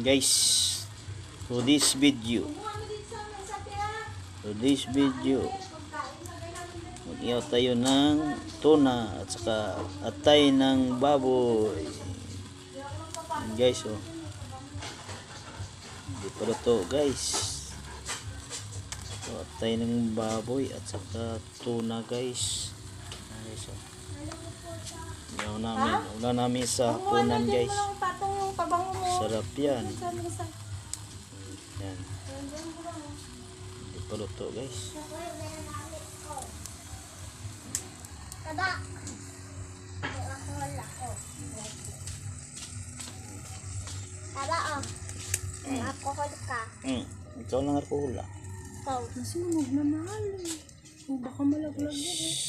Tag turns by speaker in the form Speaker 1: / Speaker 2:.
Speaker 1: Guys, for this video mag-ihaw tayo ng tuna at saka atay ng baboy. Yan guys, oh, hindi pa luto guys. So, atay ng baboy at saka tuna guys. Yan guys, oh. Ulan namin sa hapunan guys. Sarap yan. Yan. Hindi pa luto guys.
Speaker 2: Alcohol ka.
Speaker 1: Ikaw lang alcohol.
Speaker 2: Ikaw.
Speaker 3: Nasunog na mahal. Baka malaglag yan.